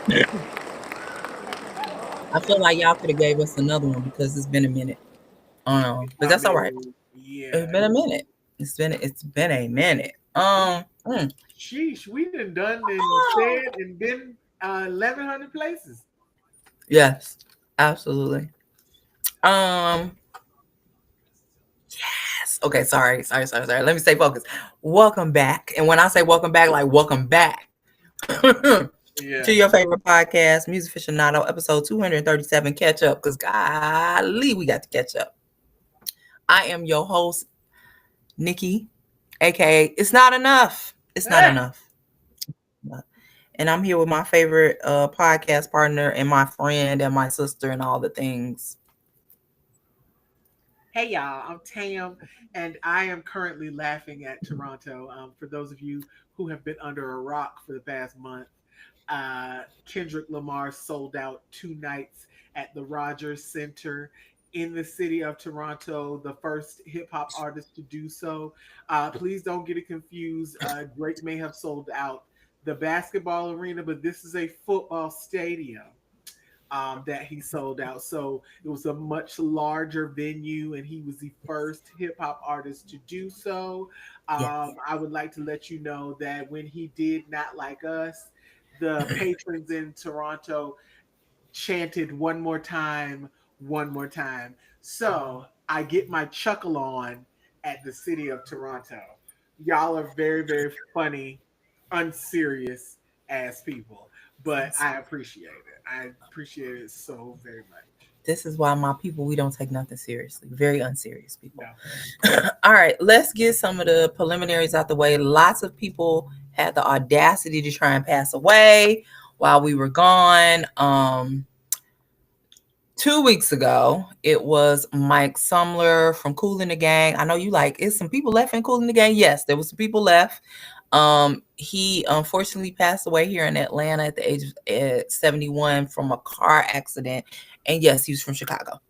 I feel like y'all could have gave us another one because it's been a minute. But I that's all right. mean, yeah. It's been a minute. It's been a minute. Sheesh, we done and said and been 1,100 places. Yes, absolutely. Um, yes. Okay, sorry. Let me stay focused. Welcome back. And when I say welcome back, like welcome back to Yeah. your favorite podcast, Musaficionado, episode 237, catch up. Because golly, we got to catch up. I am your host, Nikki, aka It's Not Enough. It's not Ah! enough. And I'm here with my favorite podcast partner and my friend and my sister and all the things. Hey y'all, I'm Tam, and I am currently laughing at Toronto. For those of you who have been under a rock for the past month, Kendrick Lamar sold out 2 nights at the Rogers Center in the city of Toronto, the first hip hop artist to do so. Please don't get it confused. Drake may have sold out the basketball arena, but this is a football stadium that he sold out. So it was a much larger venue, and he was the first hip hop artist to do so. Yes. I would like to let you know that when he did Not Like Us, the patrons in Toronto chanted one more time. So I get my chuckle on at the city of Toronto. Y'all are very, very funny, unserious ass people, but I appreciate it. I appreciate it so very much. This is why my people, we don't take nothing seriously. Very unserious people. No. All right, let's get some of the preliminaries out the way. Lots of people had the audacity to try and pass away while we were gone. 2 weeks ago, it was Mike Sumler from Kool and the Gang. I know you like, is some people left in Kool and the Gang? Yes, there was some people left. He unfortunately passed away here in Atlanta at the age of 71 from a car accident. And yes, he was from Chicago.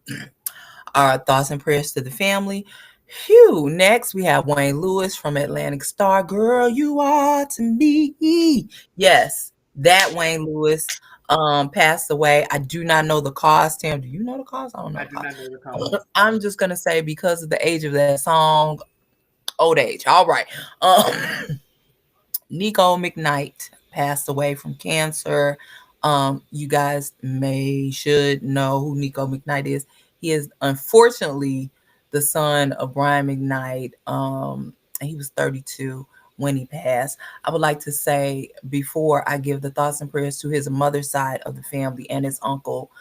Our thoughts and prayers to the family. Phew. Next, we have Wayne Lewis from Atlantic Star. Girl, you are to me. Yes, that Wayne Lewis passed away. I do not know the cause. Tim, do you know the cause? I don't know I the did cause. not know the cause. I'm just gonna say because of the age of that song, old age. All right. Nico McKnight passed away from cancer. You guys should know who Nico McKnight is. He is unfortunately the son of Brian McKnight. And he was 32 when he passed. I would like to say before I give the thoughts and prayers to his mother's side of the family and his uncle,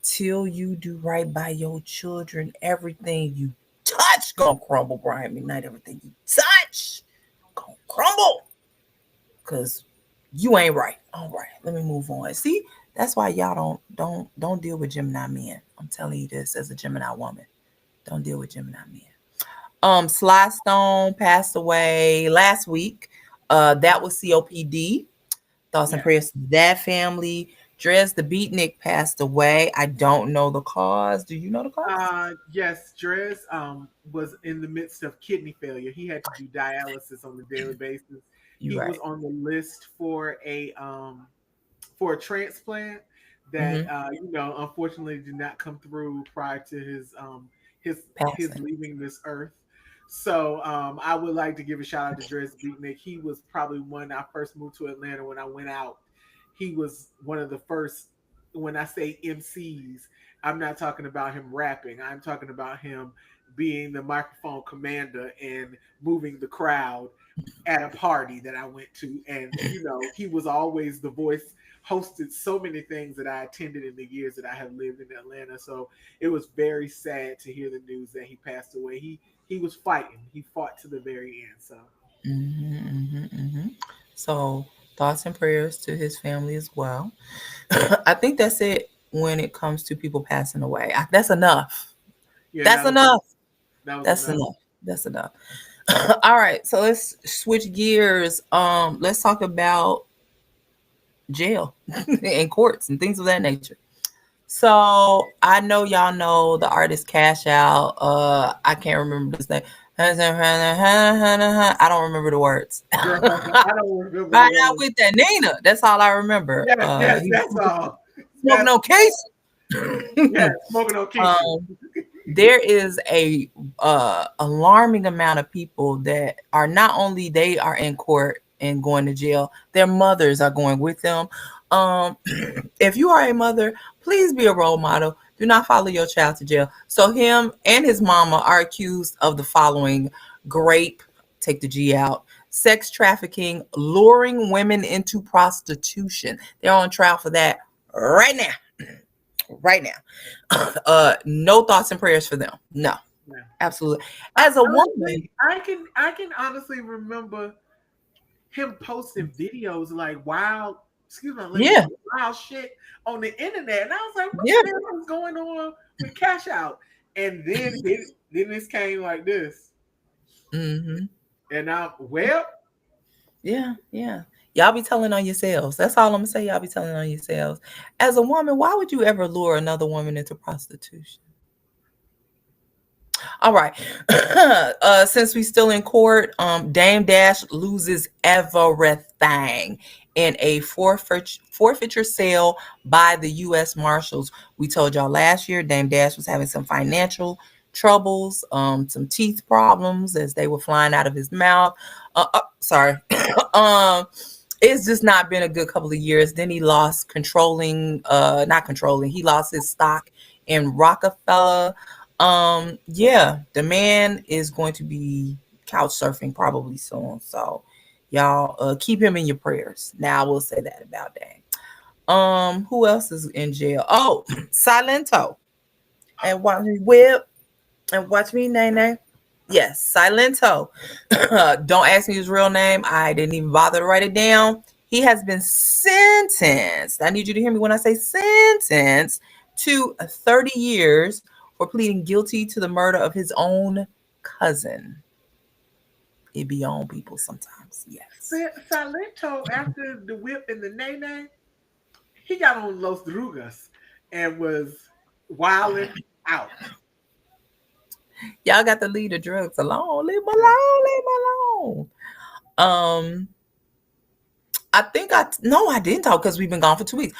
till you do right by your children, everything you touch gonna crumble, Brian McKnight. Everything you touch gonna crumble because you ain't right. All right, let me move on. See, that's why y'all don't deal with Gemini men. I'm telling you this as a Gemini woman. Don't deal with Gemini men. Sly Stone passed away last week. That was COPD. Thoughts and Yeah. prayers to that family. Drez the Beatnik passed away. I don't know the cause. Do you know the cause? Yes, Drez was in the midst of kidney failure. He had to do dialysis on a daily basis. You're He was right. on the list for a transplant that Mm-hmm. unfortunately did not come through prior to his Passing. leaving this earth. So I would like to give a shout out to Dres Beatnik. He was probably when I first moved to Atlanta. When I went out, he was one of the first. When I say MCs, I'm not talking about him rapping. I'm talking about him being the microphone commander and moving the crowd at a party that I went to. And, he was always the voice, hosted so many things that I attended in the years that I have lived in Atlanta. So it was very sad to hear the news that he passed away. He was fighting. He fought to the very end. So Mm-hmm, mm-hmm, mm-hmm. So thoughts and prayers to his family as well. I think that's it when it comes to people passing away. That's enough. yeah, That's that was enough. enough. That was That's enough. enough. That's enough. All right, so let's switch gears. Let's talk about jail and courts and things of that nature. So I know y'all know the artist Cash Out. I can't remember his name. I don't remember the words. Girl, I don't remember the Right now word. with that Nina. That's all I remember. Yes, yes, He that's was all. smoking That's on case. yes, smoking on Keisha. um, there is a alarming amount of people that are not only they are in court and going to jail, their mothers are going with them. Um, if you are a mother, please be a role model. Do not follow your child to jail. So him and his mama are accused of the following: grape, take the G out, sex trafficking, luring women into prostitution. They're on trial for that right now. Right now. No thoughts and prayers for them. No, Yeah. absolutely. As a woman, Honestly, I can honestly remember him posting videos like wild, excuse my language, yeah, but wild shit on the internet, and I was like, "What yeah, the hell is going on with Cash Out?" And then this came like this, hmm, and I well, yeah, yeah. Y'all be telling on yourselves. That's all I'm gonna say. Y'all be telling on yourselves. As a woman, why would you ever lure another woman into prostitution? All right. Since we still in court, Dame Dash loses everything in a forfeiture sale by the U.S. Marshals. We told y'all last year Dame Dash was having some financial troubles, some teeth problems as they were flying out of his mouth. Sorry. um, it's just not been a good couple of years. Then he lost not controlling, he lost his stock in Rockefeller. Yeah, the man is going to be couch surfing probably soon. So y'all keep him in your prayers. Now I will say that about that. Who else is in jail? Oh, Silento. And watch me whip and watch me nay nay. Yes, Silento. Don't ask me his real name. I didn't even bother to write it down. He has been sentenced. I need you to hear me when I say sentenced to 30 years for pleading guilty to the murder of his own cousin. It be on people sometimes. Yes. Salento after the whip and the nay nay, he got on Los Drugas and was wilding out. Y'all got to leave the drugs alone. Leave them Yeah. alone. Leave them alone. I think no, I didn't talk because we've been gone for 2 weeks.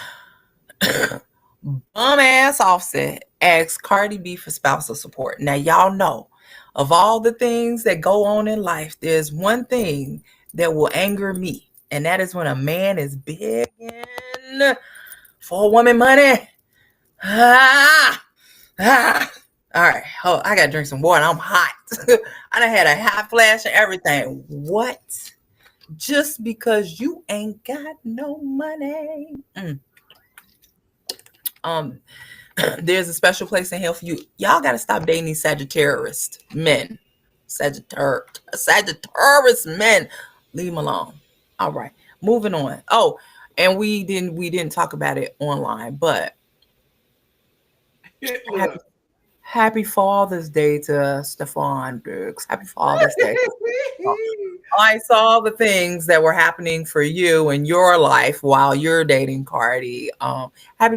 Bum ass Offset asks Cardi B for spousal support. Now y'all know, of all the things that go on in life, there's one thing that will anger me, and that is when a man is begging for a woman money. Ah, ah. All right, oh, I gotta drink some water. I'm hot. I done had a hot flash and everything. What? Just because you ain't got no money? Um, there's a special place in hell for you. Y'all got to stop dating these Sagittarius men. Sagittarius men. Leave them alone. All right, moving on. Oh, and we didn't talk about it online, but happy, Look. happy Father's Day to Stefan Diggs. Happy Father's Day. I saw the things that were happening for you in your life while you're dating Cardi. Happy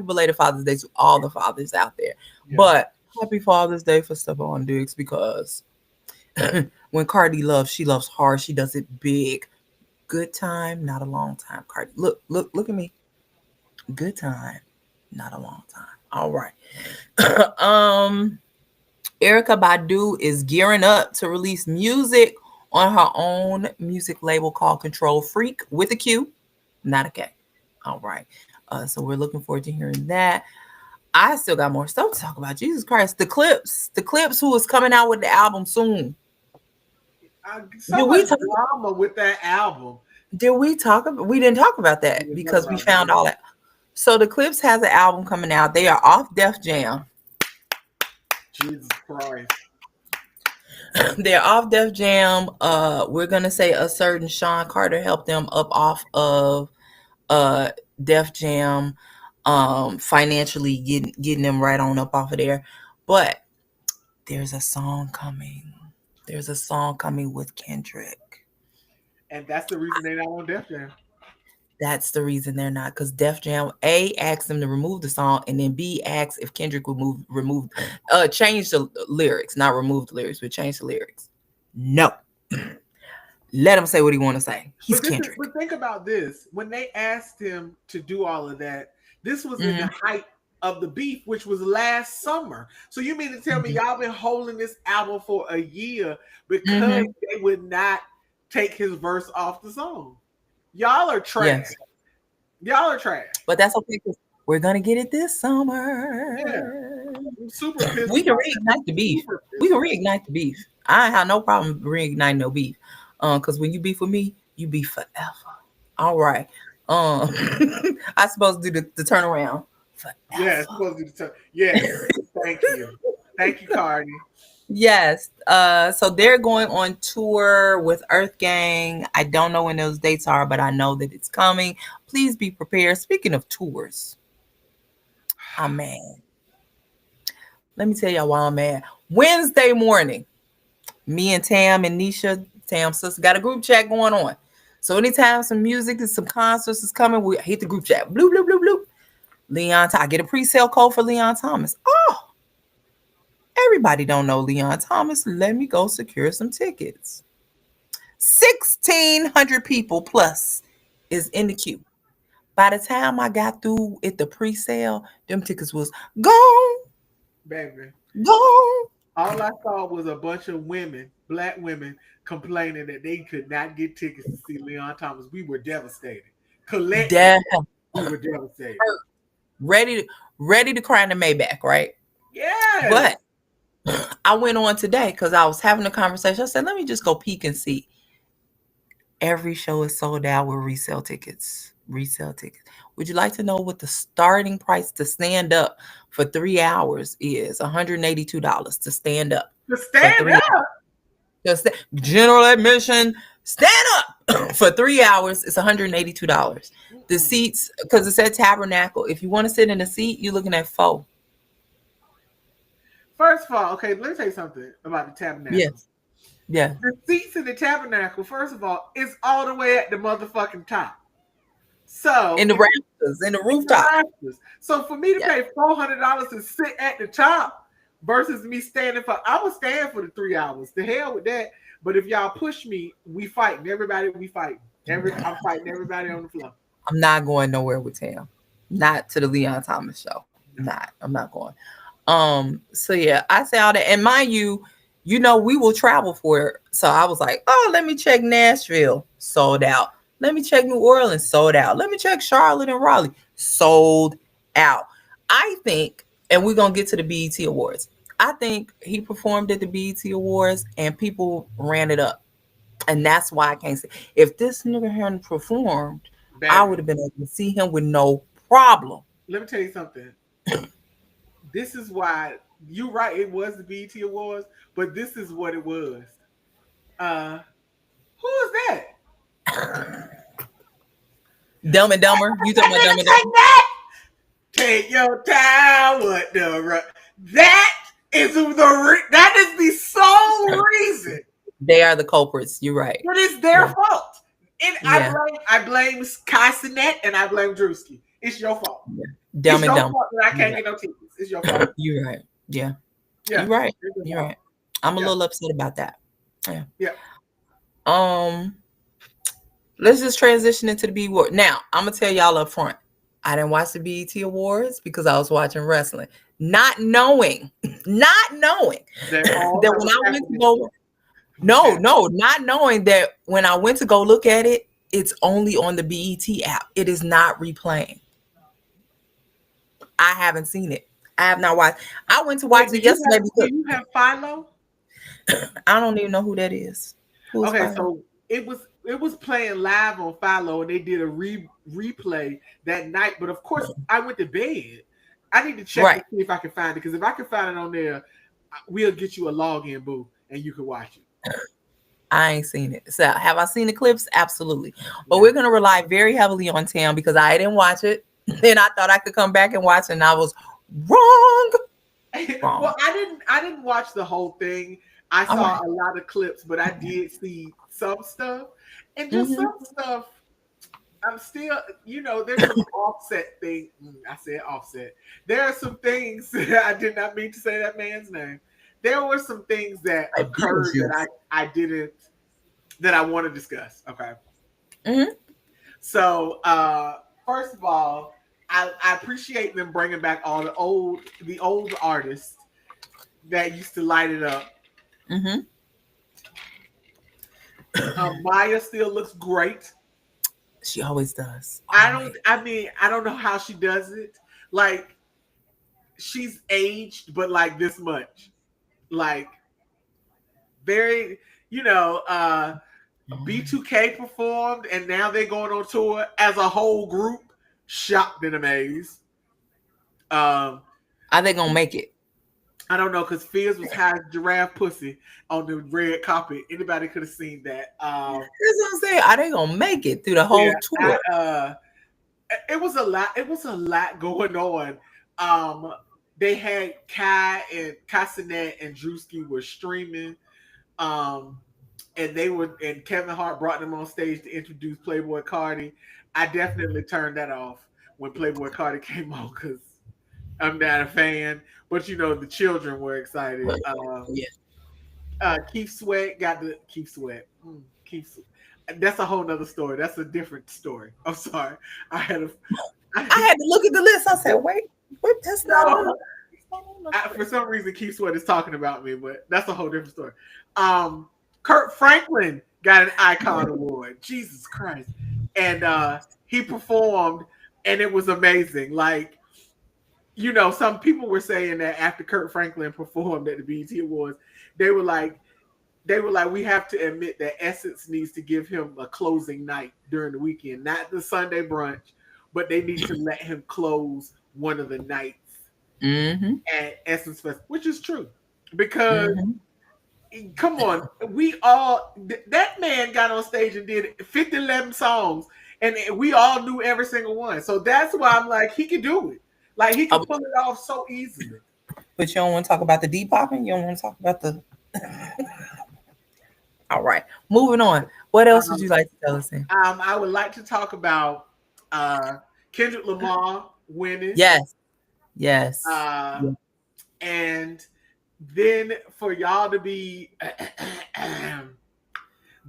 belated Father's Day to all the fathers out there. Yeah. But happy Father's Day for Stephon Diggs because when Cardi loves, she loves hard. She does it big. Good time, not a long time. Cardi, look at me. Good time, not a long time. All right. um, Erica Badu is gearing up to release music on her own music label called Control Freak with a Q, not a K. All right. So we're looking forward to hearing that. I still got more stuff to talk about. Jesus Christ. The Clips who is coming out with the album soon. So Did much we talk drama with that album. did we talk about we didn't talk about We that didn't talk because we about it. found all that. So the Clips has an album coming out. They are off Def Jam. Jesus Christ. They're off Def Jam. We're gonna say a certain Sean Carter helped them up off of uh Def Jam, financially getting them right on up off of there. But there's a song coming. There's a song coming with Kendrick. And that's the reason they're not on Def Jam. That's the reason they're not, because Def Jam A asked them to remove the song, and then B asked if Kendrick would change the lyrics, not remove the lyrics, but change the lyrics. No, let him say what he want to say. He's Kendrick. But think about this. When they asked him to do all of that, this was in Hmm. the height of the beef, which was last summer. So you mean to tell me Hmm. y'all been holding this album for a year because Hmm. they would not take his verse off the song? Y'all are trash. Yes, Y'all are trash. but that's okay, 'cause we're gonna get it this Yeah. summer. I'm super pissed We can about that. reignite the beef. Super We pissed can about reignite the beef. I ain't have no problem reigniting no beef. Because when you beef with me, you beef forever. All right. Um, I supposed to do the turnaround Yeah, it's forever. supposed to be the Yes. Thank you. Thank you, Cardi. Yes. So they're going on tour with Earth Gang. I don't know when those dates are, but I know that it's coming. Please be prepared. Speaking of tours, I'm mad. Let me tell y'all why I'm mad. Wednesday morning, me and Tam and Nisha, Tam's sister, got a group chat going on. So anytime some music and some concerts is coming, we hit the group chat. Bloop, bloop, bloop, bloop. I get a pre-sale code for Leon Thomas. Oh, everybody don't know Leon Thomas. Let me go secure some tickets. 1,600 people plus is in the queue. By the time I got through at the pre-sale, them tickets was gone, Baby. gone. All I saw was a bunch of women, black women, complaining that they could not get tickets to see Leon Thomas. We were devastated. Collectively, Dead, we were devastated. hurt, ready, ready to cry in the Maybach, right? Yes. But I went on today because I was having a conversation. I said, let me just go peek and see. Every show is sold out with resale tickets. Resale tickets. Would you like to know what the starting price to stand up for 3 hours is? $182 to stand up To for stand 3 hours. up. General admission, stand up for 3 hours. It's $182. The Mm-mm. seats, because it said Tabernacle. If you want to sit in a seat, you're looking at four. First of all, okay, let me tell you something about the tabernacle. Yes, yeah. The seats in the tabernacle, first of all, is all the way at the motherfucking top. So In the if rafters, in the in the rooftop. rafters. So for me to Yeah. pay $400 to sit at the top versus me standing for, I was staying for the 3 hours. The hell with that. But if y'all push me, we fighting. Everybody, we fighting. I'm fighting everybody on the floor. I'm not going nowhere with Tam. Not to the Leon Thomas show. No. Not. I'm not going. So yeah, I say all that. And mind you, we will travel for it. So I was like, oh, let me check Nashville, sold out. Let me check New Orleans, sold out. Let me check Charlotte and Raleigh, sold out. I think, and we're gonna get to the BET Awards. I think he performed at the BET Awards and people ran it up. And that's why I can't say if this nigga hadn't performed, I would Baby, have been able to see him with no problem. let me tell you something. This is why you're right. It was the BET Awards, but this is what it was. Uh, who is that? Dumb and Dumber. You talking about Dumb and Take Dumber? that! Take your time with the that is that is the sole reason. They are the culprits. You're right. It is their Yeah. fault. And Yeah. I blame Kai Sinet and I blame Drewski. It's your fault. Yeah. It's Dumb and your Dumber. fault that I You're can't get no tickets. It's your fault. right. You're right. Yeah. Yeah. You're right. It's your You're fault. right. I'm a Yeah. little upset about that. Yeah. Yeah. Um, let's just transition into the B word. Now, I'm gonna tell y'all up front. I didn't watch the BET Awards because I was watching wrestling. Not knowing, not knowing That all that that when was I went to happening go was no, happening. no, not knowing that when I went to go look at it, it's only on the BET app. It is not replaying. I haven't seen it. I have not watched. I went to Wait, watch it yesterday do because you have Philo? I don't even know who that is. Who is Okay, Philo? so it was playing live on Philo, and they did a replay that night. But of course, I went to bed. I need to check to Right. see if I can find it because if I can find it on there, we'll get you a login, boo, and you can watch it. I ain't seen it. So have I seen the clips? Absolutely. But Yeah. we're gonna rely very heavily on Tam because I didn't watch it. And I thought I could come back and watch it, and I was wrong. Well, Wrong. I didn't watch the whole thing. I All saw right. a lot of clips, but I did see some stuff, and just Mm-hmm. some stuff. I'm still, there's some offset thing. I said offset. There are some things I did not mean to say that man's name. There were some things that Like occurred that Beetlejuice. I didn't that I want to discuss. Okay. Hmm. So first of all, I appreciate them bringing back all the old artists that used to light it up. Hmm. Maya still looks great. She always does. I don't. Always. I mean, I don't know how she does it. Like she's aged, but like this much. Like very, you know, B2K performed, and now they're going on tour as a whole group. Shocked and amazed. Um, Are they gonna make it? I don't know because Fizz was high as giraffe pussy on the red carpet. Anybody could have seen that. That's what I'm saying. Are they gonna make it through the Yeah, whole tour? it was a lot. It was a lot going on. Um, they had Kai and Cassinet and Drewski were streaming. Um, and Kevin Hart brought them on stage to introduce Playboy Cardi. I definitely turned that off when Playboy Cardi came on because I'm not a fan. But the children were excited. Yeah. Keith Sweat got the Keith Sweat. Keith. That's a whole nother story. That's a different story. I'm sorry. I had a. I I, had to look at the list. I said, wait, that's not on. no, That's not on for the some reason, Keith Sweat is talking about me, but that's a whole different story. Kurt Franklin got an Icon Award. Jesus Christ. And he performed, and it was amazing. Like, some people were saying that after Kurt Franklin performed at the BET Awards, they were like, we have to admit that Essence needs to give him a closing night during the weekend, not the Sunday brunch, but they need to let him close one of the nights Mm-hmm. at Essence Fest, which is true. Because Mm-hmm. come on, that man got on stage and did 50-11 songs, and we all knew every single one. So that's why I'm like, he could do it. Like he could pull it off so easily. But you don't want to talk about the Depopping? You don't want to talk about the. All right. Moving on. What else would Um, you like to tell us in? I would like to talk about uh, Kendrick Lamar winning, Yes. Yes. uh, and then for y'all to be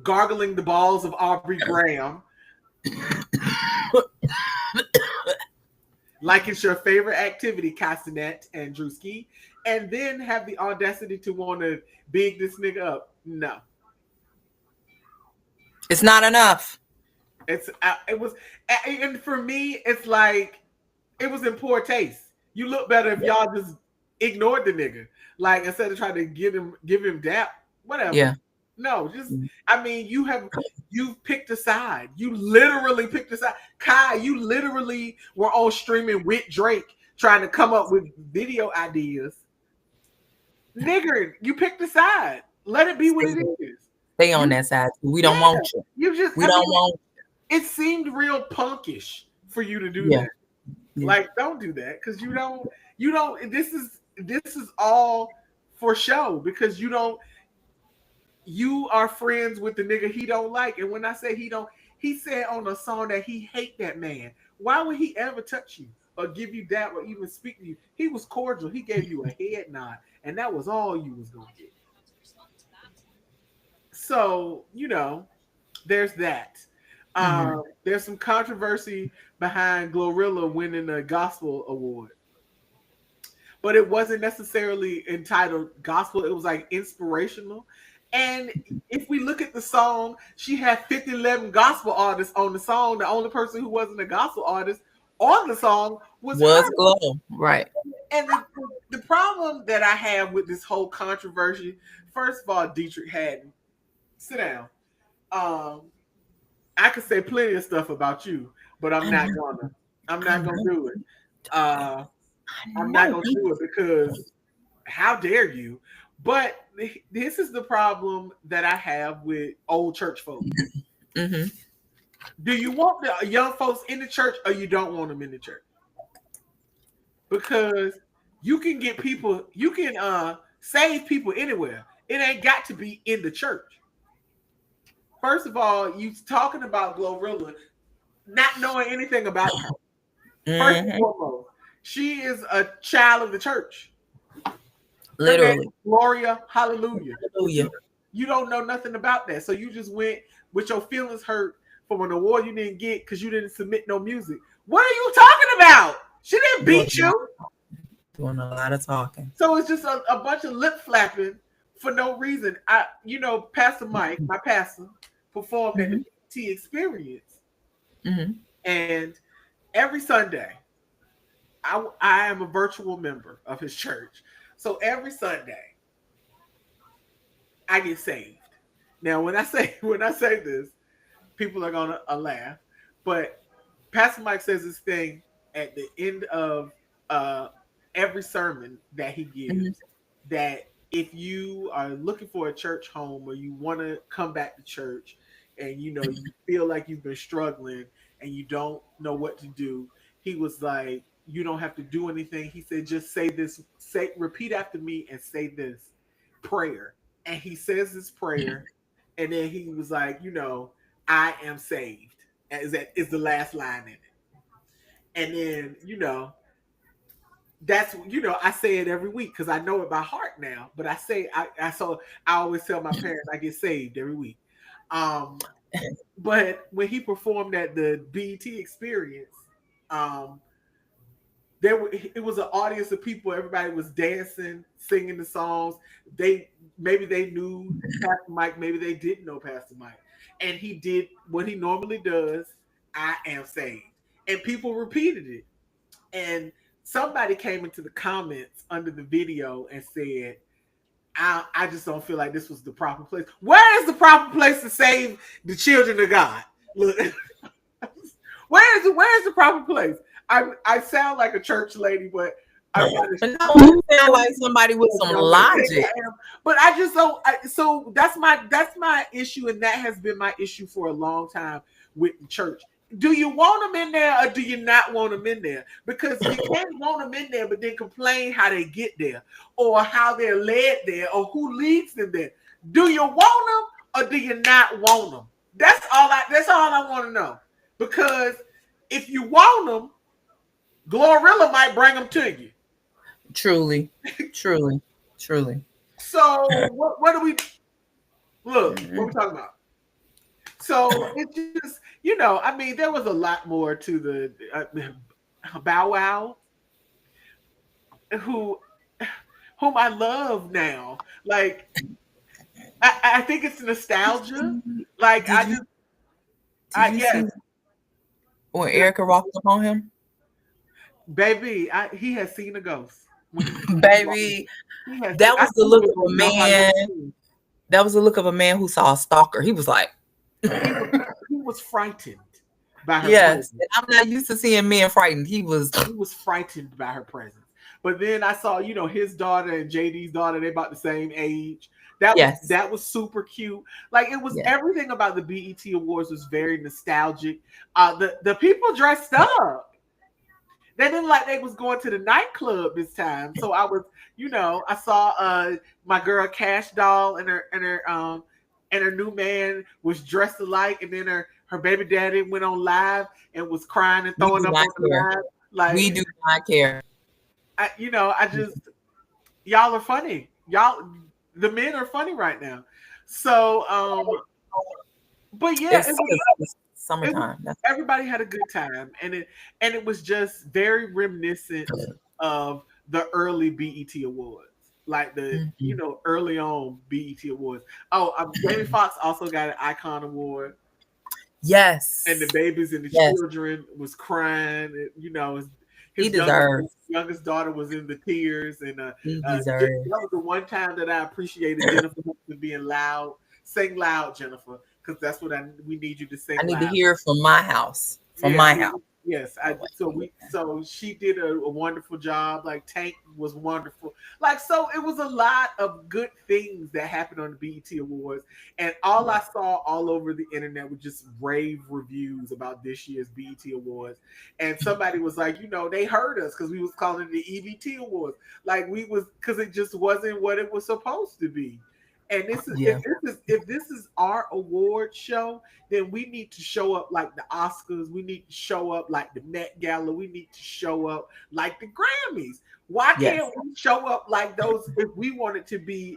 gargling the balls of Aubrey Graham like it's your favorite activity, Castanet and Drewski, and then have the audacity to want to big this nigga up. No, It's not enough. it was, and for me, it's like it was in poor taste. You look better if y'all just ignored the nigga, like instead of trying to give him dap, whatever. Yeah. No, just I mean, you've picked a side. You literally picked a side. Kai, you literally were on streaming with Drake trying to come up with video ideas. Nigger, you picked a side. Let it be what it is. Stay on You, that side. We don't yeah, want you. you just. We I don't mean, want it seemed real punkish for you to do you. Yeah. that. Yeah. Like, don't do that because you don't. You don't. This is all for show because you don't. You are friends with the nigga he don't like, and when I say he don't, he said on a song that he hate that man. Why would he ever touch you or give you that or even speak to you? He was cordial. He gave you a head nod, and that was all you was gonna get. So there's that. Mm-hmm. There's some controversy behind Glorilla winning a gospel award, but it wasn't necessarily entitled gospel. It was like inspirational. And if we look at the song, she had 50-11 gospel artists on the song. The only person who wasn't a gospel artist on the song was Was her. Glow. Right. And the problem that I have with this whole controversy, first of all, Dietrich Haddon, sit down. Um, I could say plenty of stuff about you, but I'm I not know. gonna. I'm I not gonna know. do it. Uh, I I'm not know. gonna do it because how dare you? But this is the problem that I have with old church folk. Mm-hmm. Do you want the young folks in the church or you don't want them in the church? Because you can get people, you can save people anywhere. It ain't got to be in the church. First of all, you talking about Glorilla. not knowing anything about her. First and Mm-hmm. foremost, she is a child of the church. Her name Literally. is Gloria Hallelujah. You Hallelujah. you don't know nothing about that, so you just went with your feelings hurt from an award you didn't get because you didn't submit no music. What are you talking about? She didn't Doing beat a lot, you. doing a lot of talking. So it's just a bunch of lip flapping for no reason. Pastor Mike, my pastor, performed at the Mm-hmm. BT Experience, Mm-hmm. and every Sunday, I am a virtual member of his church. So every Sunday, I get saved. Now, when I say this, people are gonna laugh, but Pastor Mike says this thing at the end of uh, every sermon that he Mm-hmm. gives, that if you are looking for a church home or you want to come back to church and you feel like you've been struggling and you don't know what to do, he was like, you don't have to do anything. He said, just say this, repeat after me and say this prayer. And he says this prayer, and then he was like, I am saved. Is the last line in it. And then, that's I say it every week because I know it by heart now. But I always tell my parents I get saved every week. Um, but when he performed at the BET Experience, um, it was an audience of people. Everybody was dancing, singing the songs. Maybe they knew Pastor Mike, maybe they didn't know Pastor Mike, and he did what he normally does. I am saved, and people repeated it. And somebody came into the comments under the video and said, I just don't feel like this was the proper place. Where is the proper place to save the children of God? Look, where's the proper place? I sound like a church lady, but I'm not But no, as you sound like somebody with some young as I logic. am. But I just don't. So that's my issue, and that has been my issue for a long time with the church. Do you want them in there, or do you not want them in there? Because you can't want them in there, but then complain how they get there, or how they're led there, or who leads them there. Do you want them, or do you not want them? That's all I want to know. Because if you want them, Glorilla might bring them to you. Truly, truly, truly. So what do we look? What Mhm. we talking about? So it just I mean, there was a lot more to the Bow Wow, who whom I love now. Like I think it's nostalgia. Like Did you did you yes, see when the Erica walked up on him? baby, he has seen a ghost when he walked. Baby, He has seen. that I was the still look of a know how to look man. at him. That was the look of a man who saw a stalker. He was like, He was he was frightened by her yes. presence. And I'm not used to seeing men frightened. He was, He was frightened by her presence. But then I saw, his daughter and JD's daughter, they about the same age. That was yes, that was super cute. Like it was yes, everything about the BET Awards was very nostalgic. The people dressed up. They didn't like they was going to the nightclub this time. So I saw my girl Cash Doll and her new man was dressed alike, and then her baby daddy went on live and was crying and we throwing do up not on the care. live. We Like do not care. I just y'all are funny. Y'all the men are funny right now. So but yeah, It's it was summertime. That's everybody had a good time, and it was just very reminiscent of the early BET Awards. Like the mhm. early on BET Awards. Oh, Jamie Foxx also got an Icon Award, and the Yes, babies and the yes. children was crying. He His youngest deserves. youngest daughter was in the tears, and He that deserves. was the one time that I appreciated Jennifer Hudson being loud. Sing loud, Jennifer, because that's what we need you to I sing need to loud. hear from my house. From Yeah, my house. yes. Oh, wait. So she did a wonderful job. Like Tank was wonderful. Like so, it was a lot of good things that happened on the BET Awards, and all Yeah. I saw all over the internet was just rave reviews about this year's BET Awards. And somebody was like, they heard us because we was calling it the EBT Awards, like we was because it just wasn't what it was supposed to be. And this is Yeah. if this is our award show, then we need to show up like the Oscars. We need to show up like the Met Gala. We need to show up like the Grammys. Why Yes. can't we show up like those if we want it to be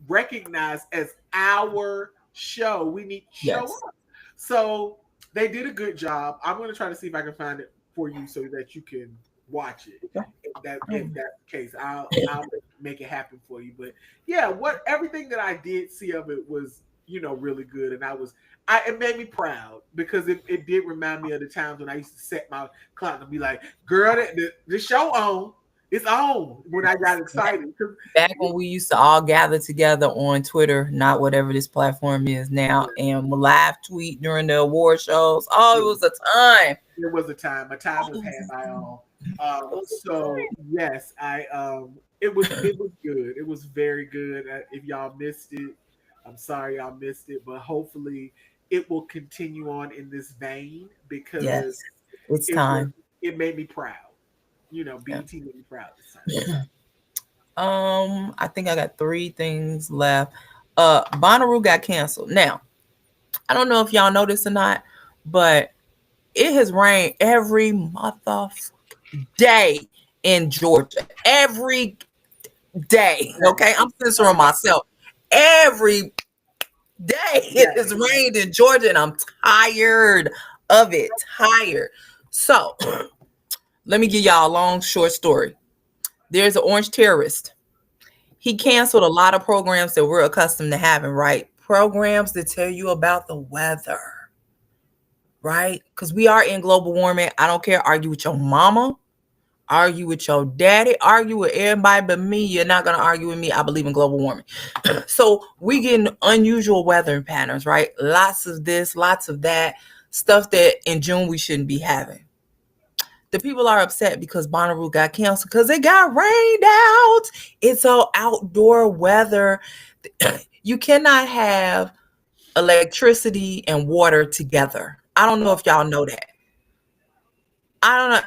recognized as our show? We need to show Yes. up. So they did a good job. I'm going to try to see if I can find it for you so that you can watch it. If that's the case, I'll make it happen for you. But yeah, what everything that I did see of it was really good, and I it made me proud because it did remind me of the times when I used to set my clock and be like, girl, the show on. It's on when I got excited. Back when we used to all gather together on Twitter, not whatever this platform is now, Yeah, and live tweet during the award shows. Oh, it yeah. was a time. There was a time. My time Oh, was it was had a by time. all. It was a So time. yes, I it was good. It was very good. If y'all missed it, I'm sorry y'all missed it, but hopefully it will continue on in this vein because Yes, it's it was time. it made me proud. Yeah. BET made me proud this time. I think I got three things left. Bonnaroo got canceled. Now, I don't know if y'all know this or not, but it has rained every mother day in Georgia. Every day. Okay. I'm censoring myself. Every day it has Right. rained in Georgia and I'm tired of it. Tired. So let me give y'all a long, short story. There's an orange terrorist. He canceled a lot of programs that we're accustomed to having, right? Programs that tell you about the weather, right? Because we are in global warming. I don't care. Argue with your mama, argue with your daddy, argue with everybody but me. You're not going to argue with me. I believe in global warming. So we getting unusual weather patterns, right? Lots of this, lots of that, stuff that in June we shouldn't be having. The people are upset because Bonnaroo got canceled because it got rained out. It's all outdoor weather. You cannot have electricity and water together. I don't know if y'all know that. I don't know.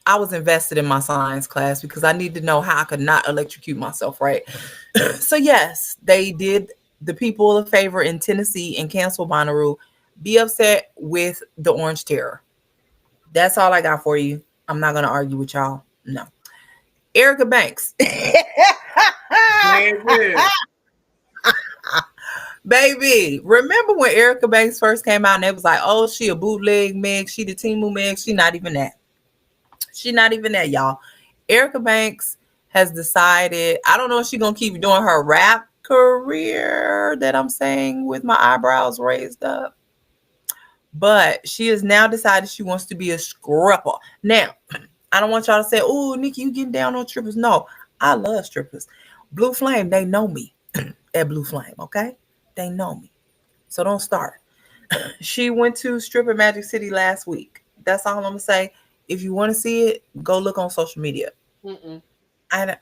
I was invested in my science class because I need to know how I could not electrocute myself, right? So yes, they did the people a favor in Tennessee and cancel Bonnaroo. Be upset with the Orange Terror. That's all I got for you. I'm not gonna argue with y'all. No. Erica Banks. Baby. Baby, remember when Erica Banks first came out and it was like, oh, she a bootleg Meg, she the Timu Meg, she not even that. She not even that, y'all. Erica Banks has decided, I don't know if she's gonna keep doing her rap career that I'm saying with my eyebrows raised up. But she has now decided she wants to be a stripper. Now, I don't want y'all to say, oh, Nikki, you getting down on strippers. No, I love strippers. Blue Flame, they know me at Blue Flame, okay? They know me. So don't start. She went to Stripper Magic City last week. That's all I'm gonna say. If you want to see it, go look on social media. Mm-mm. I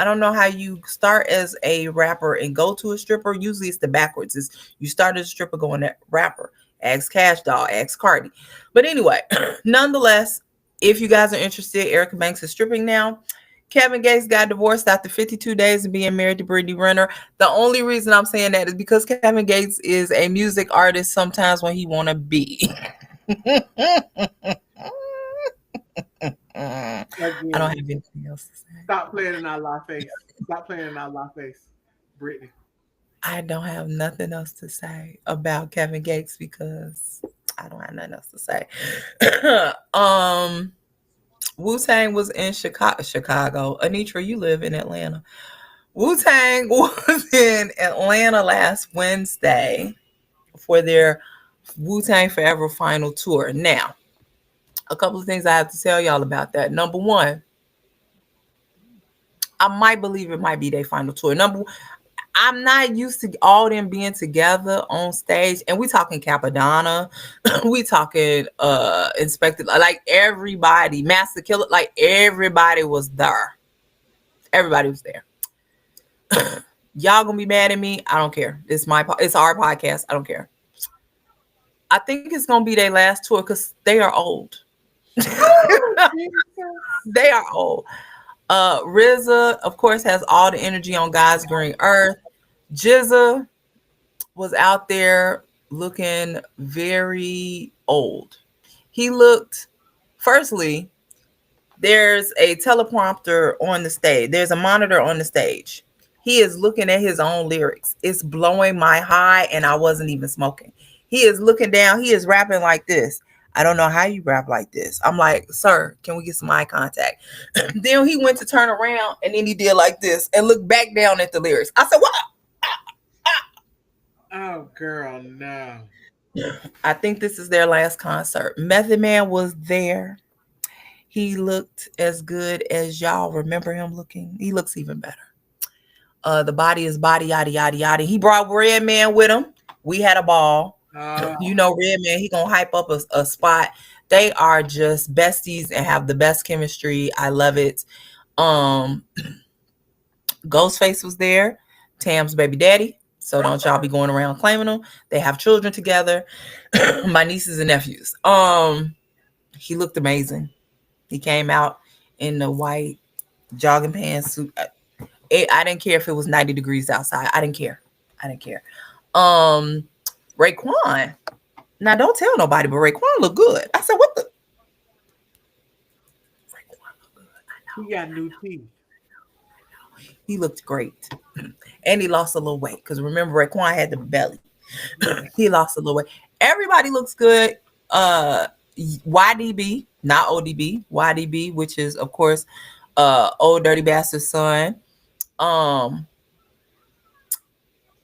don't know how you start as a rapper and go to a stripper. Usually it's the backwards. It's you start as a stripper going to rapper. Ask Cash Doll, ask Cardi. But anyway, nonetheless, if you guys are interested, Erica Banks is stripping now. Kevin Gates got divorced after 52 days of being married to Brittany Renner. The only reason I'm saying that is because Kevin Gates is a music artist sometimes when he want to be. I don't have Again, anything else to say. stop playing in our live face. Stop playing in our live face, Brittany. I don't have nothing else to say about Kevin Gates because I don't have nothing else to say. Wu Tang was in Chicago. Chicago. Anitra, you live in Atlanta. Wu Tang was in Atlanta last Wednesday for their Wu Tang Forever final tour. Now, a couple of things I have to tell y'all about that. Number one, I might believe it might be their final tour. I'm not used to all them being together on stage, and we talking Capadonna, we talking Inspector, like everybody, Master Killer, like everybody was there. Everybody was there. Y'all gonna be mad at me? I don't care. It's our podcast. I don't care. I think it's gonna be their last tour because they are old. Oh, Jesus. They are old. RZA, of course, has all the energy on God's green earth. Jizza was out there looking very old. He looked, firstly, there's a teleprompter on the stage, there's a monitor on the stage. He is looking at his own lyrics. It's blowing my high, and I wasn't even smoking. He is looking down, he is rapping like this. I don't know how you rap like this. I'm like, sir, can we get some eye contact? Then he went to turn around and then he did like this and looked back down at the lyrics. I said, what? Oh, girl, no. I think this is their last concert. Method Man was there. He looked as good as y'all remember him looking. He looks even better. The body is body, yada, yada, yada. He brought Red Man with him. We had a ball. Uh, You know, Red Man, he gonna hype up a spot. They are just besties and have the best chemistry. I love it. Um, Ghostface was there, Tam's baby daddy. So don't y'all be going around claiming them. They have children together. My nieces and nephews. He looked amazing. He came out in the white jogging pants suit. I didn't care if it was 90 degrees outside. I didn't care. I didn't care. Um, Raekwon. Now don't tell nobody, but Raekwon looked good. I said, what the? Raekwon looked good. I he know. got new teeth. He looked great. And he lost a little weight. Because remember, Raekwon had the belly. Yeah. He lost a little weight. Everybody looks good. YDB, not ODB. YDB, which is, of course, Old Dirty Bastard's son. Um,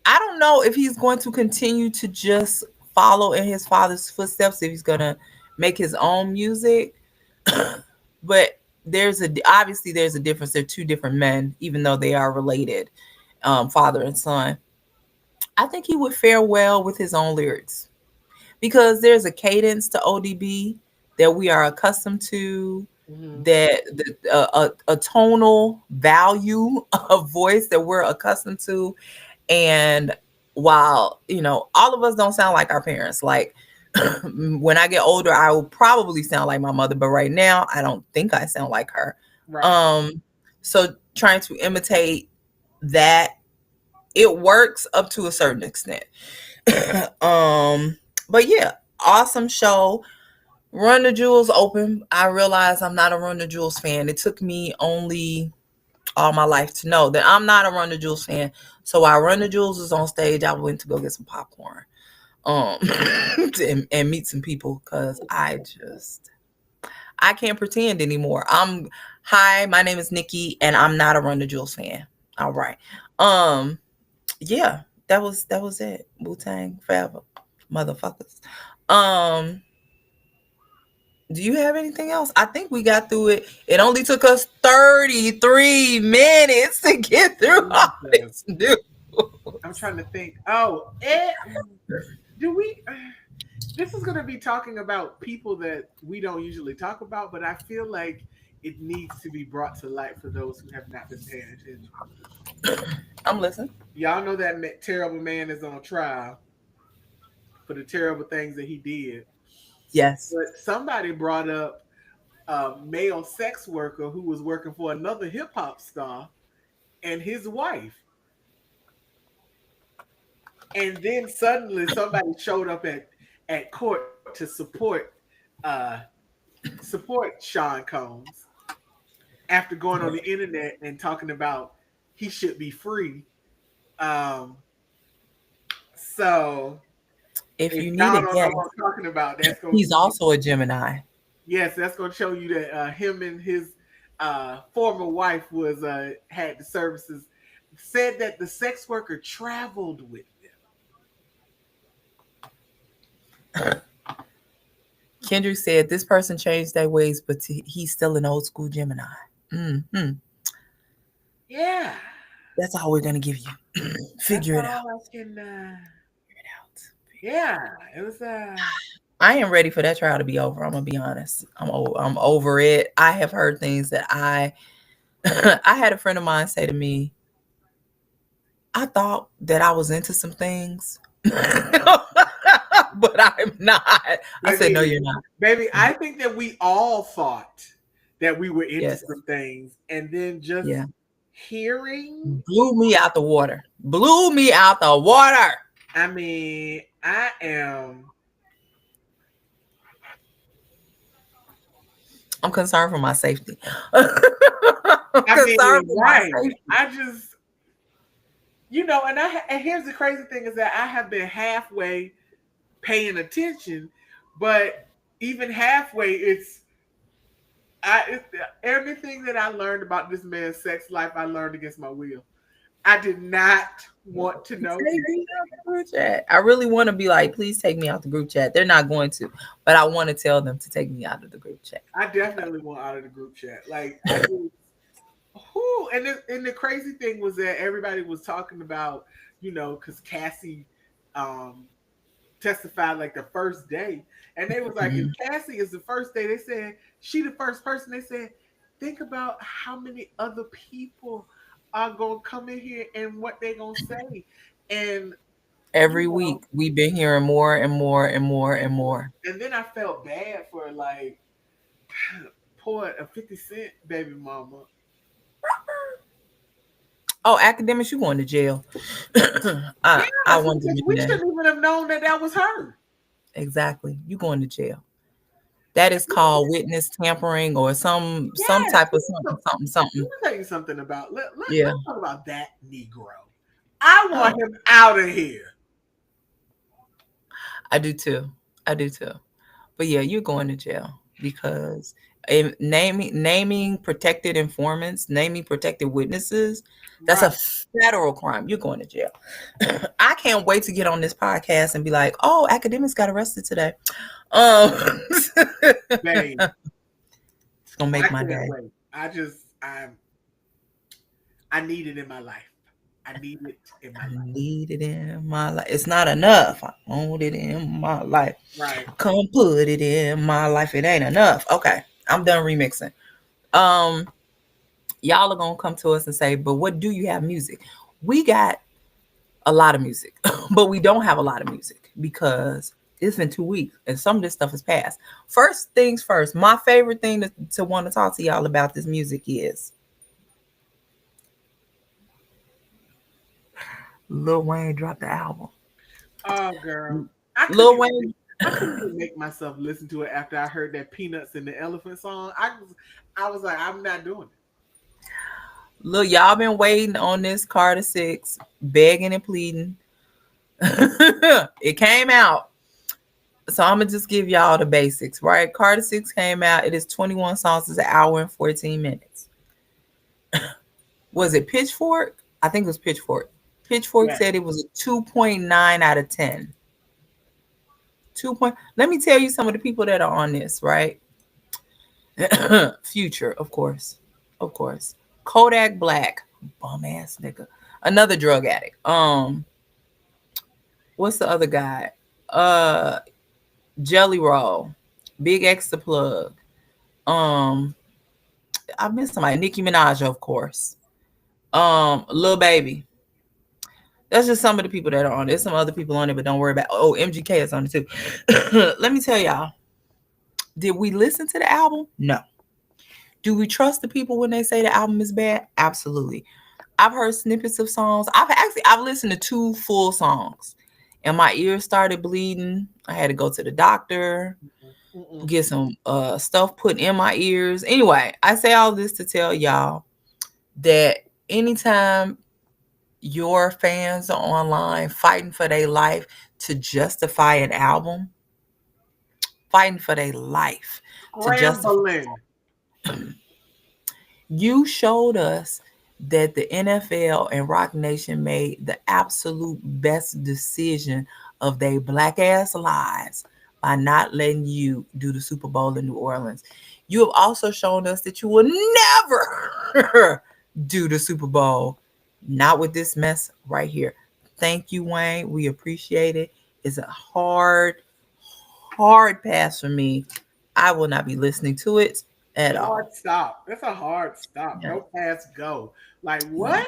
I don't know if he's going to continue to just follow in his father's footsteps, if he's gonna make his own music. But there's a difference. They're two different men, even though they are related, father and son. I think he would fare well with his own lyrics because there's a cadence to ODB that we are accustomed to, Hmm. that a tonal value of voice that we're accustomed to. And while, all of us don't sound like our parents, like when I get older, I will probably sound like my mother, but right now, I don't think I sound like her. Right. Um, so trying to imitate that, it works up to a certain extent. um, but yeah, awesome show. Run the Jewels open. I realize I'm not a Run the Jewels fan. It took me only all my life to know that I'm not a Run the Jewels fan. So while Run the Jewels was on stage, I went to go get some popcorn, um, and meet some people because I can't pretend anymore. Hi, my name is Nikki, and I'm not a Run the Jewels fan. All right, um, yeah, that was it. Wu Tang forever, motherfuckers. Um, do you have anything else? I think we got through it. It only took us 33 minutes to get through all Jesus. this news. I'm trying to think. Oh, do we? This is going to be talking about people that we don't usually talk about, but I feel like it needs to be brought to light for those who have not been paying attention. I'm listening. Y'all know that terrible man is on trial for the terrible things that he did. Yes. But somebody brought up a male sex worker who was working for another hip hop star and his wife. And then suddenly somebody showed up at court to uh, support Sean Combs after going on the internet and talking about he should be free. Um, so If if you need a y'all don't know guess, what I'm talking about, that's going he's also a Gemini. yes, that's going to show you that him and his former wife was had the services. Said that the sex worker traveled with them. Kendrick said this person changed their ways, but he's still an old school Gemini. Hmm. Yeah, That's all we're gonna give you. that's Figure it out. all I can. Figure it out. Yeah, it was. I am ready for that trial to be over. I'm gonna be honest. I'm over it. I have heard things that I I had a friend of mine say to me, I thought that I was into some things, but I'm not. I said, no, Baby, you're not. baby, I think that we all thought that we were into Yes. some things, and then just Yeah. Hearing, Blew me out the water. Blew me out the water. I mean, I am. I'm concerned for my safety. I'm I concerned mean, for my right. safety. I just, and here's the crazy thing is that I have been halfway paying attention, but even halfway, it's everything that I learned about this man's sex life. I learned against my will. I did not want to know Take me anything. out the group chat. I really want to be like, please take me out the group chat. They're not going to, but I want to tell them to take me out of the group chat. I definitely want out of the group chat. Like I just, who and the crazy thing was that everybody was talking about, because Cassie um testified like the first day, and they was like, if Mhm. Cassie is the first day, they said she the first person. They said, think about how many other people are gonna come in here and what they gonna say, and you Every know, week, we've been hearing more and more and more and more. and then I felt bad for like poor a 50 Cent baby mama. Oh, academics, you going to jail? I Yes, wanted to because we mention that. shouldn't even have known that that was her. Exactly. You going to jail. That is called witness tampering or some Yes. type of something, something, Let something. me tell you something about Yeah. let's talk about that Negro. I want Oh, him out of here. I do too. I do too. But yeah, you're going to jail because naming protected informants, naming protected witnesses, that's Right. a federal crime. You're going to jail. I can't wait to get on this podcast and be like, "Oh, academics got arrested today." Um, Babe, it's gonna I make my can't day. wait. I need it in my life. I need it in my I life. need it in my life. It's not enough. I want it in my life. Right. Come put it in my life. It ain't enough. Okay, I'm done remixing. Um, y'all are gonna come to us and say, but what do you have music? We got a lot of music, but we don't have a lot of music because it's been 2 weeks and some of this stuff is past. First things first, my favorite thing to want to talk to y'all about this music is Lil Wayne dropped the album. Oh girl. I couldn't Lil even Wayne, I couldn't even make myself listen to it after I heard that Peanuts and the Elephant song. I was like, I'm not doing it. look, y'all been waiting on this Carter 6, begging and pleading. It came out. So I'm gonna just give y'all the basics, right? Carter 6 came out. It is 21 songs. It's an hour and 14 minutes. Was it Pitchfork? I think it was Pitchfork. Pitchfork Yeah. said it was a 2.9 out of 10. 2 point. Let me tell you some of the people that are on this, right? Future, of course. Of course. Kodak Black, bum ass nigga. Another drug addict. What's the other guy? Uh Jelly Roll. Big X the plug. Um, I missed somebody. Nicki Minaj, of course. Lil Baby. That's just some of the people that are on it. There's some other people on it, but don't worry about. Oh, MGK is on it too. Let me tell y'all. Did we listen to the album? No. Do we trust the people when they say the album is bad? Absolutely. I've heard snippets of songs. I've listened to 2 full songs, and my ears started bleeding. I had to go to the doctor, Mm-mm. get some stuff put in my ears. Anyway, I say all this to tell y'all that anytime your fans are online fighting for their life to justify an album, fighting for their life to justify, Scrambling. you showed us that the NFL and Rock Nation made the absolute best decision of their black ass lives by not letting you do the Super Bowl in New Orleans. You have also shown us that you will never do the Super Bowl, not with this mess right here. Thank you, Wayne. We appreciate it. It's a hard pass for me. I will not be listening to it at Hard all. stop. That's a hard stop. Yeah. No pass go. Like Yeah. what?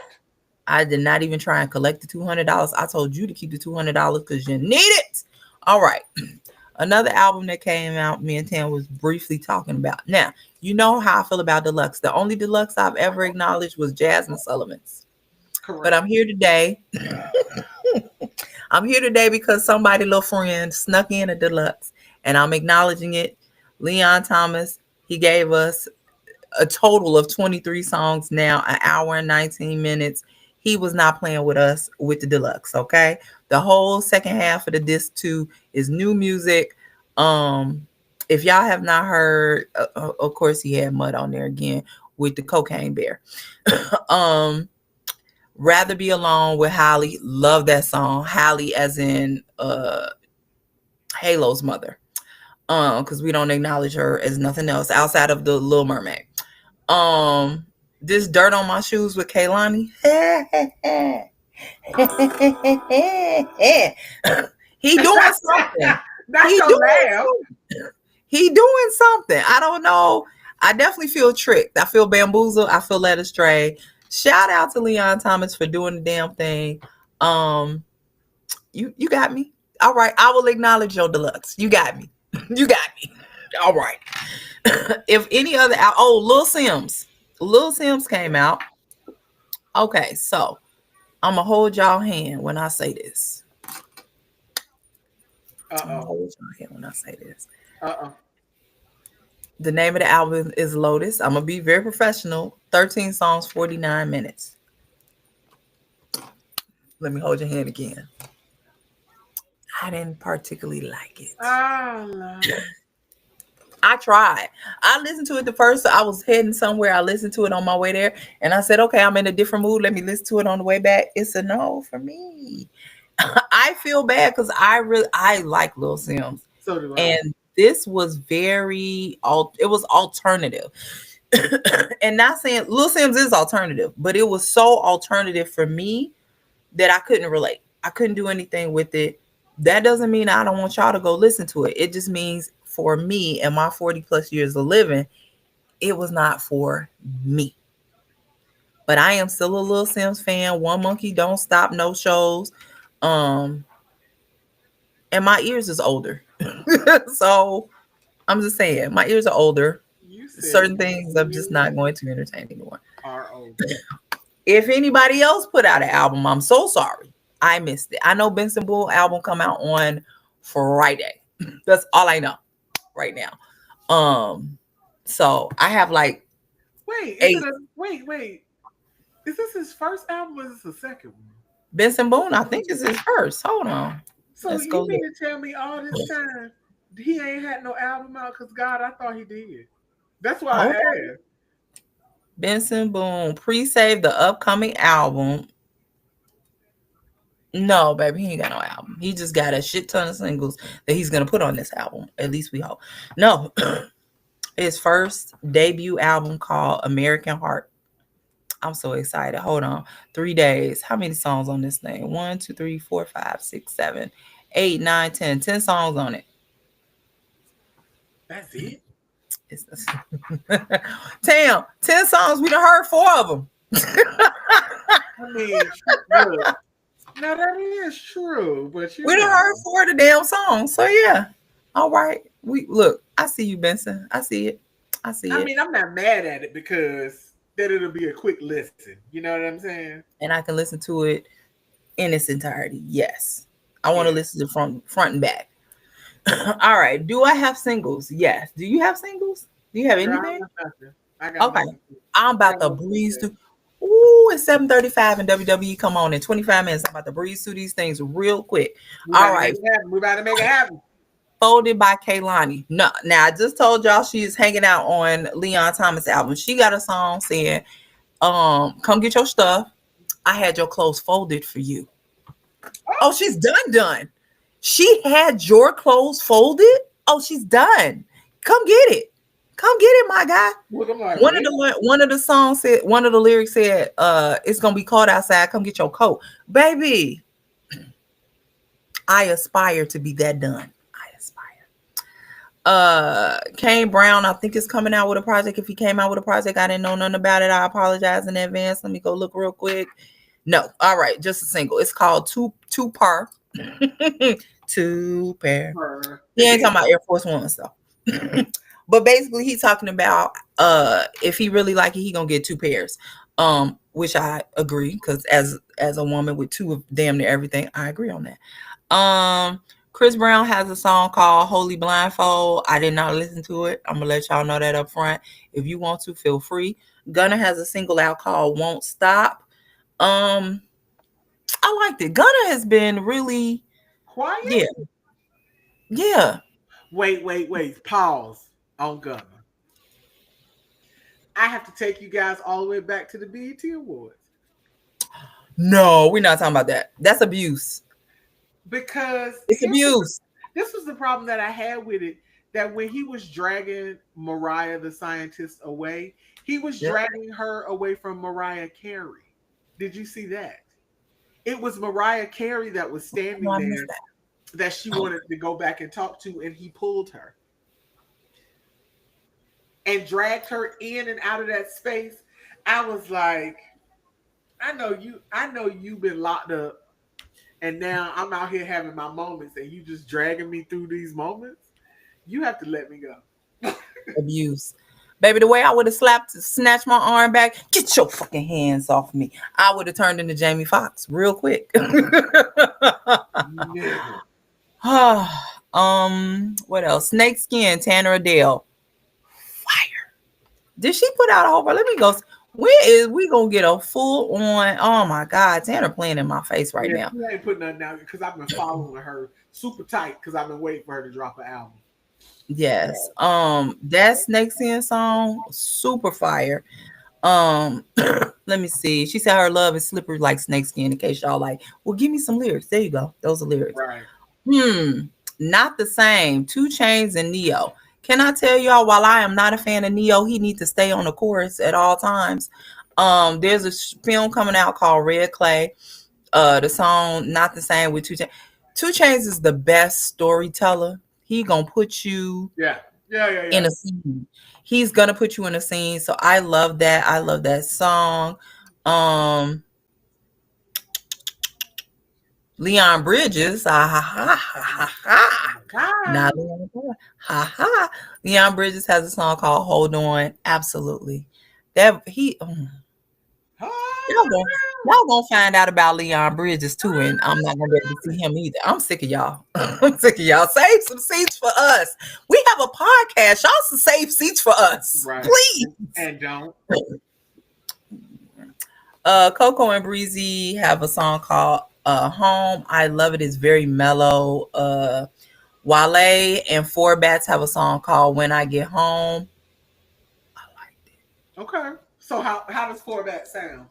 I did not even try and collect the $200. I told you to keep the $200 because you need it. All right. Another album that came out, me and Tam was briefly talking about. Now, you know how I feel about deluxe. The only deluxe I've ever acknowledged was Jasmine Sullivan's. But Correct. I'm here today. I'm here today because somebody, little friend, snuck in a deluxe, and I'm acknowledging it. Leon Thomas, he gave us a total of 23 songs now, an hour and 19 minutes. He was not playing with us with the deluxe, okay? The whole second half of the disc 2 is new music. If y'all have not heard, of course he had Mud on there again with the Cocaine Bear. um Rather Be Alone with Holly. Love that song. Holly as in Halo's mother. Because we don't acknowledge her as nothing else outside of the Little Mermaid. Um, this Dirt on My Shoes with Kaylani. He doing something. Not He your doing laugh. something. He doing something. I don't know. I definitely feel tricked. I feel bamboozled. I feel led astray. Shout out to Leon Thomas for doing the damn thing. Um, you got me. All right, I will acknowledge your deluxe. You got me. You got me. All right. If any other Lil Sims came out. Okay, so I'm gonna hold y'all hand when I say this. I'm gonna Uh-oh. hold y'all hand when I say this. Uh-oh. The name of the album is Lotus. I'm gonna be very professional. 13 songs, 49 minutes. Let me hold your hand again. I didn't particularly like it. Oh, Lord. I tried. I listened to it the first. I was heading somewhere. I listened to it on my way there, and I said, "Okay, I'm in a different mood. Let me listen to it on the way back." It's a no for me. I feel bad because I like Lil Sims, So do I. and this was it was alternative, and not saying Lil Sims is alternative, but it was so alternative for me that I couldn't relate. I couldn't do anything with it. That doesn't mean I don't want y'all to go listen to it. It just means for me and my 40 plus years of living, it was not for me. But I am still a Lil Sims fan. One Monkey Don't Stop, no shows. Um, and my ears is older. So I'm just saying, my ears are older. You said Certain your things I'm just not ears going to entertain anymore. are older. If anybody else put out an album, I'm so sorry. I missed it. I know Benson Bull album come out on Friday. That's all I know right now. So I have like Wait, is it 8. a wait? Is this his first album or is this the second one? Benson Boone, I think is his first. Hold on. So Let's go you mean look. to tell me all this time he ain't had no album out? Cause God, I thought he did. That's why I Hold on. asked. Benson Boone pre-save the upcoming album. No, baby, he ain't got no album. He just got a shit ton of singles that he's gonna put on this album. At least we hope. No, his first debut album called American Heart. I'm so excited. Hold on. 3 days. How many songs on this thing? 1, 2, 3, 4, 5, 6, 7, 8, 9, 10. 10 songs on it. That's it. It's Tam, 10 songs. We done heard 4 of them. I mean, look. Now that is true, but We done heard 4 of the damn songs. So yeah. All right. We look, I see you, Benson. I see it. I see I it. mean, I'm not mad at it because then it'll be a quick listen. You know what I'm saying? And I can listen to it in its entirety. Yes. I want to Yeah. listen to front and back. All right. Do I have singles? Yes. Do you have singles? Do you have Girl, I anything? got nothing. I got Okay. nothing. I'm I about got to nothing to breeze say. through. Ooh, it's 7:35 and WWE come on in 25 minutes. I'm about to breeze through these things real quick. We All about to make right. it happen. We about to make it happen. Folded by Kaylani. No, now I just told y'all she's hanging out on Leon Thomas album. She got a song saying, come get your stuff. I had your clothes folded for you. Oh, Oh, she's done. She had your clothes folded. Oh, she's done. Come get it. Come get it, my guy. look, I'm like, One of what? the songs said, one of the lyrics said, it's gonna be cold outside. Come get your coat. Baby, I aspire to be that done. I aspire. Kane Brown, I think is coming out with a project. If he came out with a project, I didn't know nothing about it. I apologize in advance. Let me go look real quick. No, all right, just a single. It's called two par. Two pair. Her. He ain't talking about Air Force Ones though. But basically he's talking about if he really like it, he gonna get two pairs. Which I agree, because as a woman with two of damn near everything, I agree on that. Chris Brown has a song called Holy Blindfold. I did not listen to it. I'm gonna let y'all know that up front. If you want to, feel free. Gunna has a single out called Won't Stop. Um, I liked it. Gunna has been really, Quiet? yeah, yeah. Wait. Pause on Gunna. I have to take you guys all the way back to the BET Awards. No, we're not talking about that. That's abuse. Because It's abuse. this was the problem that I had with it. That when he was dragging Mariah the scientist away, he was Yeah, dragging her away from Mariah Carey. Did you see that? It was Mariah Carey that was no, standing I missed there that she that. wanted to go back and talk to, and he pulled her and dragged her in and out of that space. I was like, I know you've been locked up, and now I'm out here having my moments, and you just dragging me through these moments. You have to let me go. Abuse. Baby, the way I would have snatched my arm back, get your fucking hands off me. I would have turned into Jamie Foxx real quick. Nigga. What else? Snake Skin, Tanner Adele. Fire. Did she put out a whole? Let me go. Where is we gonna get a full on? Oh my God, Tanner playing in my face right Yeah, now. she ain't putting nothing out because I've been following her super tight because I've been waiting for her to drop an album. Yes. That Snake Skin song, super fire. Let me see. She said her love is slippery like snakeskin. In case y'all like, well, give me some lyrics. There you go. Those are lyrics. Right. Hmm. Not the same. Two Chains and Neo. Can I tell y'all? While I am not a fan of Neo, he needs to stay on the chorus at all times. There's a film coming out called Red Clay. The song "Not the Same" with Two Chains. Two Chains is the best storyteller. He gonna put you Yeah. Yeah. in a scene. He's gonna put you in a scene. So I love that. I love that song. Um, Leon Bridges. Ah, ha, ha, ha, ha, ha. Not God. Leon. Ha ha. Leon Bridges has a song called "Hold On." Absolutely. That he. Y'all gonna y'all gonna find out about Leon Bridges too, and I'm not gonna be able to see him either. I'm sick of y'all. I'm sick of y'all. Save some seats for us. We have a podcast. Y'all should save seats for us, Right. please. And don't. Coco and Breezy have a song called Home. I love it. It's very mellow. Wale and Four Bats have a song called When I Get Home. I like it. Okay. So how does Forbat sound?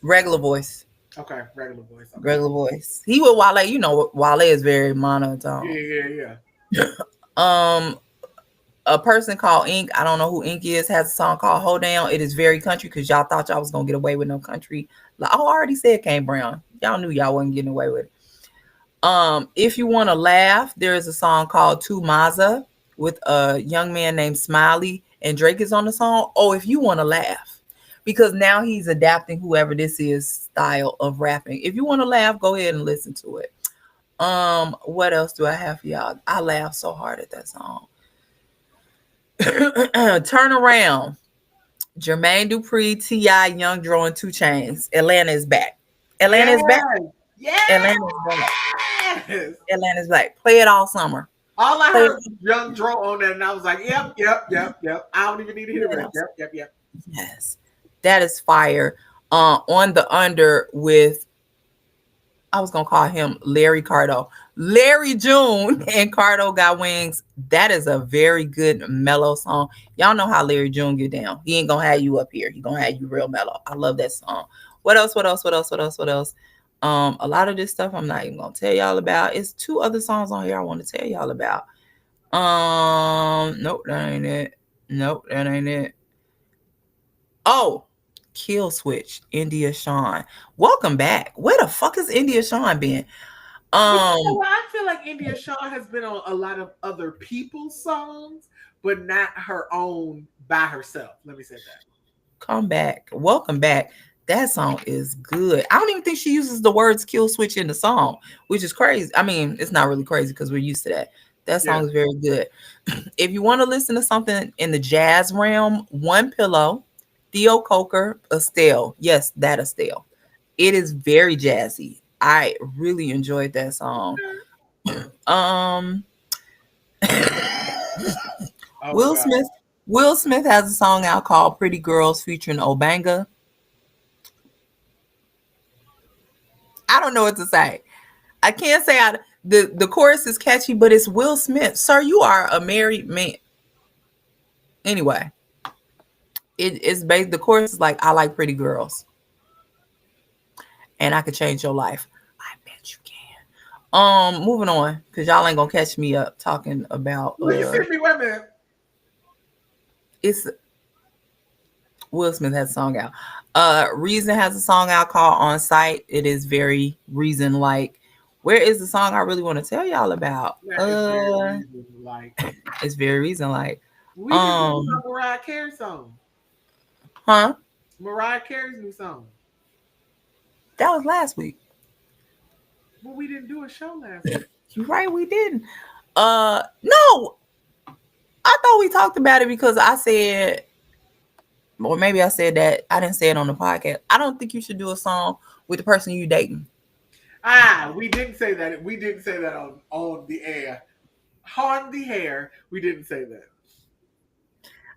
Regular voice. Okay, regular voice. Okay. Regular voice. He with Wale, you know Wale is very monotone. Yeah. Um a person called Ink, I don't know who Ink is, has a song called Hold Down. It is very country because y'all thought y'all was gonna get away with no country. Like, oh, I already said Kane Brown. Y'all knew y'all wasn't getting away with it. If you want to laugh, there is a song called Tu Maza with a young man named Smiley, and Drake is on the song. Oh, if you want to laugh, because now he's adapting whoever this is style of rapping. If you want to laugh, go ahead and listen to it. What else do I have for y'all? I laughed so hard at that song. Turn Around. Jermaine Dupri, T.I., Young Dro, and Two Chains. Atlanta is back. Atlanta is back. Yes. Atlanta is back. Yes. Atlanta is back. Play it all summer. All I Play it. heard was Young Dro on that, and I was like, yep. I don't even need to hear the rest. Yes. Yep. Yes. That is fire. On the under with, I was gonna call him Larry Cardo. Larry June and Cardo Got Wings. That is a very good mellow song. Y'all know how Larry June get down. He ain't gonna have you up here. He gonna have you real mellow. I love that song. What else? What else? What else? What else? What else? A lot of this stuff I'm not even gonna tell y'all about. It's two other songs on here I want to tell y'all about. Nope, that ain't it. Nope, that ain't it. Oh, Kill Switch, India Shawn. Welcome back. Where the fuck has India Shawn been? You Um, know what? I feel like India Shaw has been on a lot of other people's songs, but not her own by herself. Let me say that. come back. Welcome back. That song is good. I don't even think she uses the words "kill switch" in the song, which is crazy. I mean, it's not really crazy because we're used to that. That Yeah. song is very good. If you want to listen to something in the jazz realm, One Pillow, Theo Coker, Estelle. Yes, that Estelle. It is very jazzy. I really enjoyed that song. Okay. Um, Oh my Will God. Smith. Will Smith has a song out called "Pretty Girls" featuring Obanga. I don't know what to say. I can't say the chorus is catchy, but it's Will Smith. Sir, you are a married man. Anyway, it's based. The chorus is like, "I like pretty girls, and I could change your life." I bet you can. Moving on, cause y'all ain't gonna catch me up talking about Well, you sent me. Wait a minute. it's Will Smith has a song out. Reason has a song out called "On Sight." It is very Reason like. Where is the song I really want to tell y'all about? That is very reason. Like It's very Reason like. we can talk Um, about Mariah Carey's song. huh? Mariah Carey's new song. That was last week. Well, we didn't do a show last week. You're right, we didn't. No, I thought we talked about it because I said, or maybe I said that I didn't say it on the podcast. I don't think you should do a song with the person you dating. Ah, we didn't say that. We didn't say that on the air. On the hair, we didn't say that.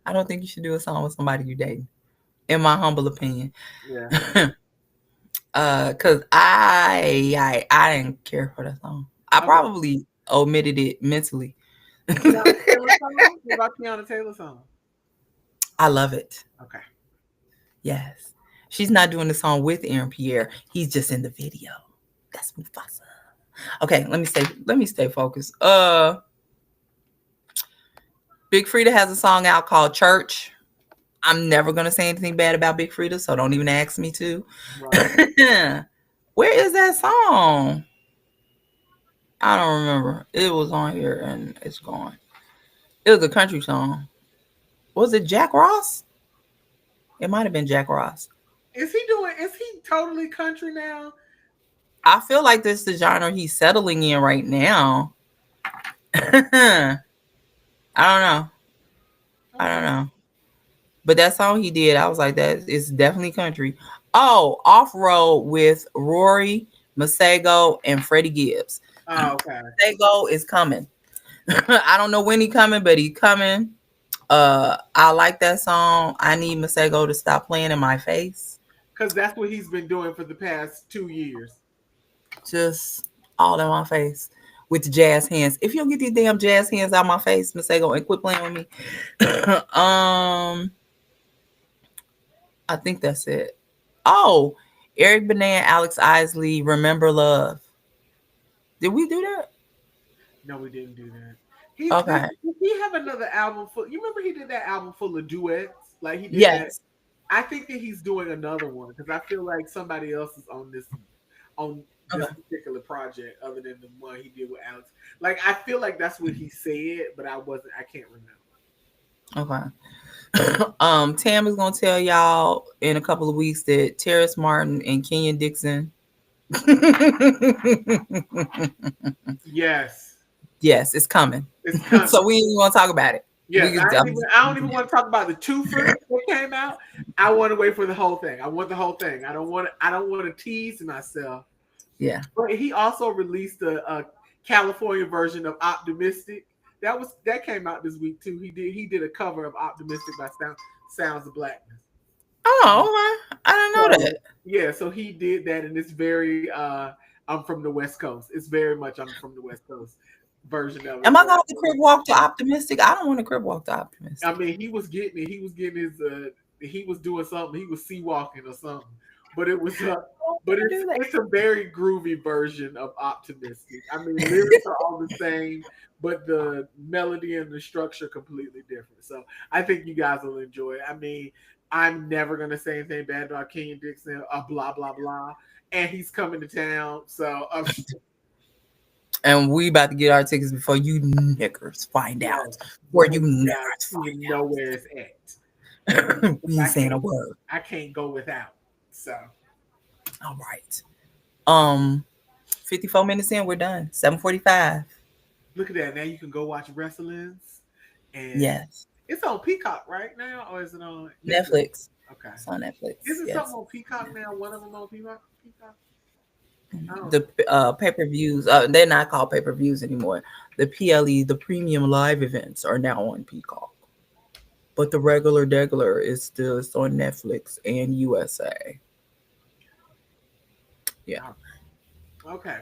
I don't think you should do a song with somebody you dating. In my humble opinion, Yeah. cause I didn't care for that song. I Okay. probably omitted it mentally. Tiana Taylor song? What about Tiana Taylor song? I love it. Okay. Yes, she's not doing the song with Aaron Pierre. He's just in the video. That's Mufasa. Okay, let me stay focused. Big Frida has a song out called Church. I'm never gonna say anything bad about Big Frida, so don't even ask me to. Right. Where is that song? I don't remember. It was on here and it's gone. It was a country song. Was it Jack Ross? It might have been Jack Ross. Is he totally country now? I feel like this is the genre he's settling in right now. I don't know. I don't Okay. know. But that song he did, I was like, that is definitely country. Oh, Off Road with Rory Masego and Freddie Gibbs. Oh, okay. Masego is coming. I don't know when he coming, but he coming. I like that song. I need Masego to stop playing in my face. Because that's what he's been doing for the past 2 years. Just all in my face with the jazz hands. If you don't get these damn jazz hands out my face, Masego, and quit playing with me. I think that's it. Oh, Eric Benet, Alex Isley, Remember Love. Did we do that? No, we didn't do that. Did Okay. he have another album full? You remember he did that album full of duets? Like he did that. Yes. I think that he's doing another one because I feel like somebody else is on this Okay. particular project other than the one he did with Alex. Like I feel like that's what he said, but I can't remember. Okay. Tam is gonna tell y'all in a couple of weeks that Terrace Martin and Kenyon Dixon. Yes, Yes, it's coming. it's coming. So we ain't even gonna talk about it. We Yes, can. I don't even want to talk about the twofer that came out. I want to wait for the whole thing. I want the whole thing. I don't want to tease myself. Yeah. But he also released a California version of Optimistic. That came out this week too. He did a cover of Optimistic by Sounds of Blackness. Oh, okay. I didn't know So that. yeah, so he did that, and it's very I'm from the West Coast. It's very much I'm from the West Coast version of it. Am I So gonna have to crib walk to Optimistic? I don't want to crib walk to I Optimistic. mean, he was getting it. He was getting his. He was doing something. He was sea walking or something. But it was. But I do that. it's a very groovy version of Optimistic. I mean, lyrics are all the same, but the melody and the structure completely different. So I think you guys will enjoy it. I mean, I'm never gonna say anything bad about Kenyon Dixon. Blah blah blah. And he's coming to town. So And we about to get our tickets before you niggers find yes, out. Before before you you guys niggers even know where it's at. find out. We I ain't saying a can't word. I can't go without. So All right. Um, 54 minutes in, we're done. 7:45. look at that. Now you can go watch wrestlings, and Yes. it's on Peacock right now, or is it on Netflix? Netflix. Okay. It's on Netflix. Isn't something Yes. on Peacock now? One of them on Peacock. Peacock. I don't The pay-per-views, they're not called pay-per-views anymore. The PLE, the premium live events, are now on Peacock. But the regular degular is still, it's on Netflix and USA. Yeah. know. Okay.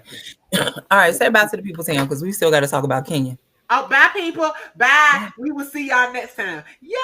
All right, say bye to the people, Sam, because we still got to talk about Kenya. Oh, bye, people. Bye. Bye. We will see y'all next time. Yay!